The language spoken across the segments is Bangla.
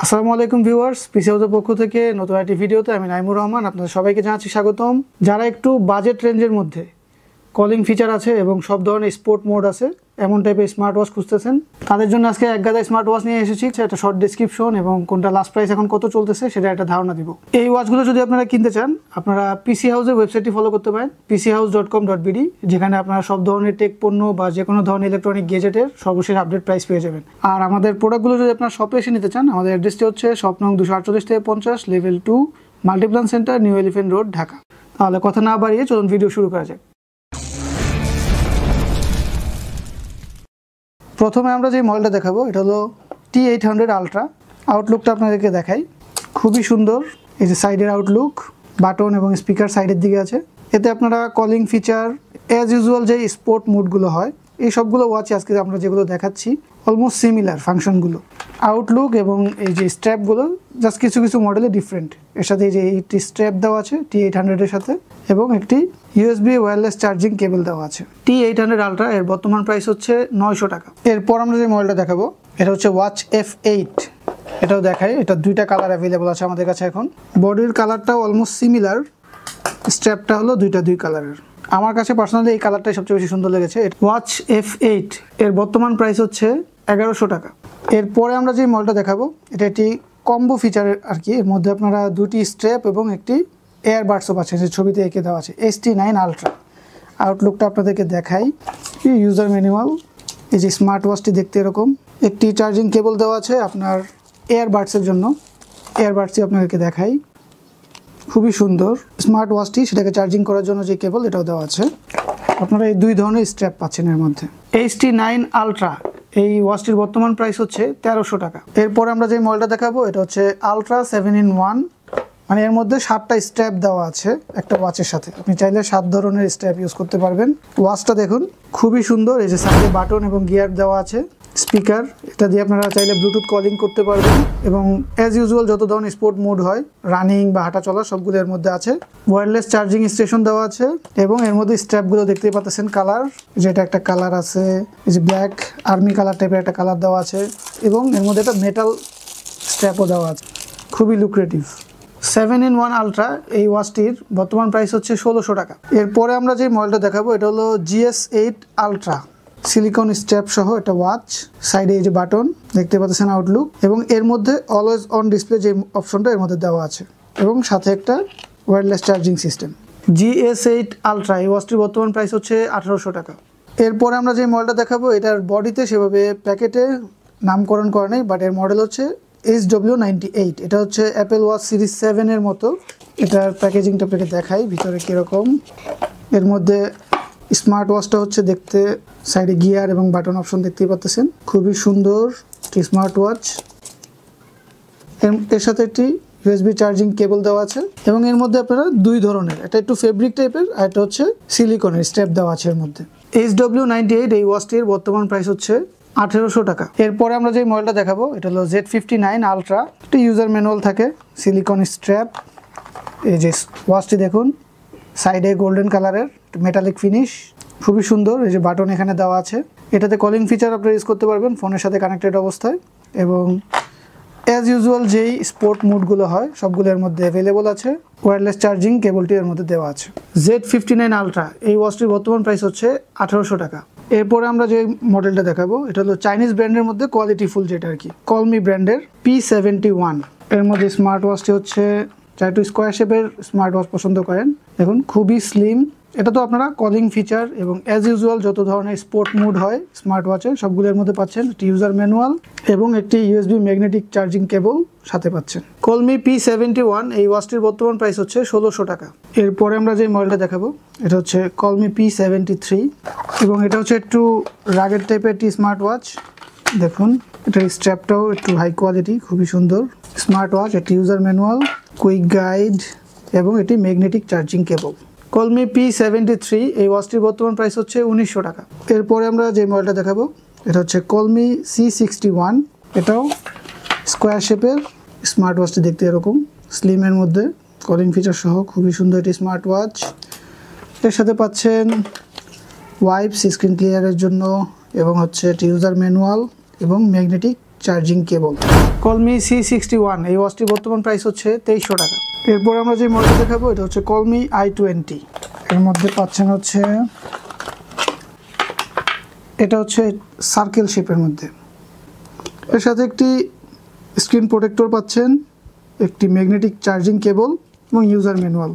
আসসালামু আলাইকুম ভিউয়ার্স, পিসি হাউসের পক্ষ থেকে নতুন একটি ভিডিওতে আমি নাইমুর রহমান আপনাদের সবাইকে জানাচ্ছি স্বাগতম। যারা একটু বাজেট রেঞ্জের মধ্যে কলিং ফিচার আছে এবং সব ধরনের স্পোর্ট মোড আছে এমন টাইপের স্মার্ট ওয়াচ খুঁজতেছেন, তাদের জন্য আজকে এক গাদা স্মার্ট ওয়াচ নিয়ে এসেছি। একটা শর্ট ডেসক্রিপশন এবং কোনটা লাস্ট প্রাইস এখন কত চলতেছে সেটা একটা ধারণা দিব। এই ওয়াচগুলো যদি আপনারা কিনতে চান, আপনারা পিসি হাউসের ওয়েবসাইটটি ফলো করতে পারেন, pchouse.com.bd, যেখানে আপনারা সব ধরনের টেক পণ্য বা যে কোনো ধরনের ইলেকট্রনিক গেজেটের সর্বশেষ আপডেট প্রাইস পেয়ে যাবেন। আর আমাদের প্রোডাক্টগুলো যদি আপনারা শপে এসে নিতে চান, আমাদের অ্যাড্রেসটি হচ্ছে শপ নং 248-50, level 2, Multiplan centre, new elephant road, Dhaka. তাহলে কথা না বাড়িয়ে চলুন ভিডিও শুরু করা যাক। প্রথমে আমরা যে মডেলটা দেখাবো এটা হলো T800 আলট্রা। আউটলুকটা আপনাদেরকে দেখাই, খুবই সুন্দর। এই যে সাইডের আউটলুক, বাটন এবং স্পিকার সাইডের দিকে আছে। এতে আপনারা কলিং ফিচার অ্যাজ ইউজুয়াল যে স্পোর্ট মুডগুলো হয় এই সবগুলো ওয়াচে আজকে আমরা যেগুলো দেখাচ্ছি অলমোস্ট সিমিলার ফাংশনগুলো। আউটলুক এবং এই যে স্ট্র্যাপগুলো জাস্ট কিছু কিছু মডেলে ডিফারেন্ট। এর সাথে এই যে একটি স্ট্র্যাপ দেওয়া আছে T800 এর সাথে এবং একটি USB ওয়্যারলেস চার্জিং কেবল দেওয়া আছে। T800 আলট্রা এর বর্তমান প্রাইস হচ্ছে 900 টাকা। এরপর আমরা যে মডেলটা দেখাবো এটা হচ্ছে ওয়াচ F8। এটাও দেখাই, এটা দুইটা কালার অ্যাভেলেবল আছে আমাদের কাছে এখন। বডির কালারটাও অলমোস্ট সিমিলার, স্ট্র্যাপটা হলো দুই কালারের। আমার কাছে পার্সোনালি এই কালারটাই সবচেয়ে বেশি সুন্দর লেগেছে। ওয়াচ F8 এর বর্তমান প্রাইস হচ্ছে 1100 টাকা। এরপরে আমরা যে মডেলটা দেখাবো এটা একটি কম্বো ফিচারের আর কি। এর মধ্যে আপনারা দুটি স্ট্র্যাপ এবং একটি এয়ারবাডসও পাচ্ছেন, যে ছবিতে এঁকে দেওয়া আছে। ST9 ultra. আউটলুকটা আপনাদেরকে দেখাই, ইউজার ম্যানুয়াল। এই যে স্মার্ট ওয়াচটি দেখতে এরকম। একটি চার্জিং কেবল দেওয়া আছে আপনার এয়ারবাডসের জন্য। এয়ারবাডসটি আপনাদেরকে দেখাই, খুবই সুন্দর স্মার্ট ওয়াচটি। সেটাকে চার্জিং করার জন্য যে কেবল এটাও দেওয়া আছে। আপনারা এই দুই ধরনের স্ট্র্যাপ পাচ্ছেন এর মধ্যে। ST9 আলট্রা এই ওয়াচটির বর্তমান প্রাইস হচ্ছে 1300 টাকা। এরপর আমরা যে মডেলটা দেখাবো এটা হচ্ছে আলট্রা 7-in-1। মানে এর মধ্যে 7টা স্ট্র্যাপ দেওয়া আছে একটা ওয়াচের সাথে। আপনি চাইলে 7 ধরনের স্ট্র্যাপ ইউজ করতে পারবেন। ওয়াচটা দেখুন, খুবই সুন্দর। এই যে সাইডে বাটন এবং গিয়ার দেওয়া আছে, স্পিকার, এটা দিয়ে আপনারা চাইলে ব্লুটুথ কলিং করতে পারবেন। এবং অ্যাজ ইউজুয়াল যত ধরনের স্পোর্ট মোড হয়, রানিং বা হাঁটা চলা, সবগুলো এর মধ্যে আছে। ওয়্যারলেস চার্জিং স্টেশন দেওয়া আছে এবং এর মধ্যে স্ট্র্যাপগুলো দেখতেই পাচ্ছেন কালার, যেটা একটা কালার আছে এই যে ব্ল্যাক আর্মি কালার টাইপের একটা কালার দেওয়া আছে এবং এর মধ্যে একটা মেটাল স্ট্র্যাপও দেওয়া আছে, খুবই লুক্রেটিভ। 7-in-1 আলট্রা এই ওয়াচটির বর্তমান প্রাইস হচ্ছে 1600 টাকা। এরপরে আমরা যে মডেলটা দেখাবো এটা হলো GS8 আলট্রা। সিলিকন স্ট্র্যাপ সহ একটা ওয়াচ। সাইডে এই যে বাটন দেখতে পাচ্ছেন, আউটলুক, এবং এর মধ্যে অলওয়েজ অন ডিসপ্লে যে অপশনটা এর মধ্যে দেওয়া আছে এবং সাথে একটা wireless charging system. GS8 ultra এই ওয়াচটির বর্তমান প্রাইস হচ্ছে 1800 টাকা। এরপরে আমরা যে মডেলটা দেখাবো এটার বডিতে সেভাবে প্যাকেটে নামকরণ করা নেই, বাট এর মডেল হচ্ছে SW98। এটা হচ্ছে অ্যাপেল ওয়াচ সিরিজ 7 এর মতো। এটার প্যাকেজিংটা আপনাকে দেখাই ভিতরে কীরকম। এর মধ্যে স্মার্ট ওয়াচটা হচ্ছে দেখতে, সাইডে গিয়ার এবং বাটন অপশন দেখতেই পাচ্ছেন, খুবই সুন্দর একটি স্মার্ট ওয়াচ। এর সাথে একটি USB চার্জিং কেবল দেওয়া আছে এবং এর মধ্যে আপনারা দুই ধরনের, এটা একটু ফেব্রিক টাইপের আর এটা হচ্ছে সিলিকনের স্ট্র্যাপ দেওয়া আছে এর মধ্যে। SW98 এই ওয়াচটির বর্তমান প্রাইস হচ্ছে 1800 টাকা। এরপরে আমরা যে মডেলটা দেখাবো এটা হলো Z59 আলট্রা। একটি ইউজার ম্যানুয়াল থাকে, সিলিকন স্ট্র্যাপ। এই যে ওয়াচটি দেখুন, সাইডে গোল্ডেন কালারের মেটালিক ফিনিশ, খুবই সুন্দর। এই যে বাটন এখানে দেওয়া আছে। এটাতে কলিং ফিচার আপনারা ইউজ করতে পারবেন ফোনের সাথে কানেক্টেড অবস্থায় এবং অ্যাজ ইউজুয়াল যেই স্পোর্ট মুডগুলো হয় সবগুলো এর মধ্যে অ্যাভেলেবল আছে। ওয়্যারলেস চার্জিং কেবলটি এর মধ্যে দেওয়া আছে। Z59 আলট্রা এই ওয়াচটির বর্তমান প্রাইস হচ্ছে 1800 টাকা। এরপরে আমরা যে মডেলটা দেখাবো এটা হলো চাইনিজ ব্র্যান্ডের মধ্যে কোয়ালিটি ফুল, যেটা আর কি কলমি ব্র্যান্ডের P71। এর মধ্যে স্মার্ট ওয়াচটি হচ্ছে, যারা একটু স্কোয়ার শেপের স্মার্ট ওয়াচ পছন্দ করেন, দেখুন খুবই স্লিম। এটা তো আপনারা কলিং ফিচার এবং অ্যাজ ইউজুয়াল যত ধরনের স্পোর্ট মুড হয় স্মার্ট ওয়াচে সবগুলোর মধ্যে পাচ্ছেন। একটি ইউজার ম্যানুয়াল এবং একটি USB ম্যাগনেটিক চার্জিং কেবল সাথে পাচ্ছেন। কলমি P71 এই ওয়াচটির বর্তমান প্রাইস হচ্ছে 1600 টাকা। এরপরে আমরা যে মডেলটা দেখাবো এটা হচ্ছে কলমি P73 এবং এটা হচ্ছে একটু রাগের টাইপের একটি স্মার্ট ওয়াচ। দেখুন এটার স্ট্র্যাপটাও একটু হাই কোয়ালিটি, খুবই সুন্দর স্মার্ট ওয়াচ। একটি ইউজার ম্যানুয়াল, কুইক গাইড এবং এটি ম্যাগনেটিক চার্জিং কেবল। কলমি P73 এই ওয়াচটির বর্তমান প্রাইস হচ্ছে 1900 টাকা। এরপরে আমরা যে মডেলটা দেখাবো এটা হচ্ছে কলমি C61। এটাও স্কোয়ার শেপের স্মার্ট ওয়াচটি দেখতে এরকম, স্লিমের মধ্যে কলিং ফিচার সহ খুবই সুন্দর একটি স্মার্ট ওয়াচ। এর সাথে পাচ্ছেন ওয়াইপস স্ক্রিন ক্লিয়ারের জন্য এবং হচ্ছে একটি ইউজার ম্যানুয়াল এবং ম্যাগনেটিক চার্জিং কেবল। কলমি C61, এই ওয়াচটির বর্তমান প্রাইস হচ্ছে 2300 টাকা। এরপর আমরা যে মডেল দেখাবো এটা হচ্ছে কলমি i20। এর মধ্যে পাচ্ছেন হচ্ছে এটা হচ্ছে সার্কেল শেপের মধ্যে, এর সাথে একটি স্ক্রিন প্রোটেক্টর পাচ্ছেন, একটি ম্যাগনেটিক চার্জিং কেবল এবং ইউজার ম্যানুয়াল।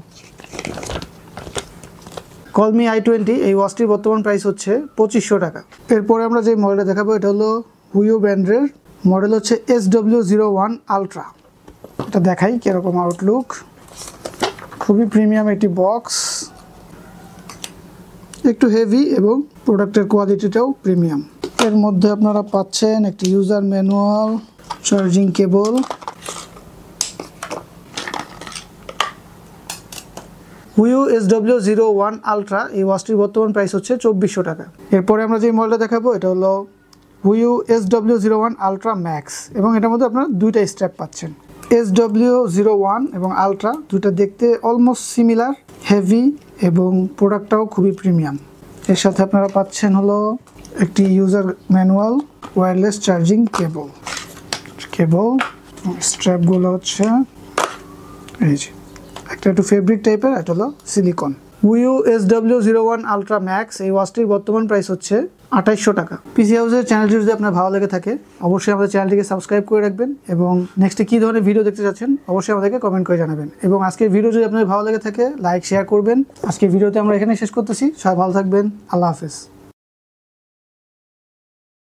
কলমি i20, এই ওয়াচটির বর্তমান প্রাইস হচ্ছে 2500 টাকা। এরপরে আমরা যে মডেলটা দেখাবো এটা হলো হুইও ব্র্যান্ডের, মডেল হচ্ছে SW01 আলট্রা। এটা দেখাই কীরকম আউটলুক, খুবই প্রিমিয়াম একটি বক্স, একটু হেভি এবং প্রোডাক্টের কোয়ালিটিটাও প্রিমিয়াম। এর মধ্যে আপনারা পাচ্ছেন একটি ইউজার ম্যানুয়াল, চার্জিং কেবল, হুইও SW01 আলট্রা, এই ওয়াচটির বর্তমান প্রাইস হচ্ছে 2400 টাকা। এরপরে আমরা যে মডেলটা দেখাবো এটা হলো হুইও SW01 আলট্রা ম্যাক্স, এবং এটার মধ্যে আপনারা দুইটা স্ট্র্যাপ পাচ্ছেন। SW01 এবং আলট্রা দুইটা দেখতে অলমোস্ট সিমিলার, হেভি এবং প্রোডাক্টটাও খুবই প্রিমিয়াম। এর সাথে আপনারা পাচ্ছেন হলো একটি user manual, wireless charging cable, স্ট্র্যাপগুলো হচ্ছে এই যে একটা একটু ফেব্রিক টাইপের, এটা হলো সিলিকন। হুইও SW01 আলট্রা ম্যাক্স, এই ওয়াচটির বর্তমান প্রাইস হচ্ছে 2800 টাকা। পিসি হাউসের চ্যানেলটি যদি আপনার ভালো লেগে থাকে অবশ্যই আমাদের চ্যানেলটিকে সাবস্ক্রাইব করে রাখবেন, এবং নেক্সটে কী ধরনের ভিডিও দেখতে চাচ্ছেন অবশ্যই আমাদেরকে কমেন্ট করে জানাবেন, এবং আজকের ভিডিও যদি আপনার ভালো লেগে থাকে লাইক শেয়ার করবেন। আজকের ভিডিওতে আমরা এখানে শেষ করতেছি, সবাই ভালো থাকবেন, আল্লাহ হাফেজ।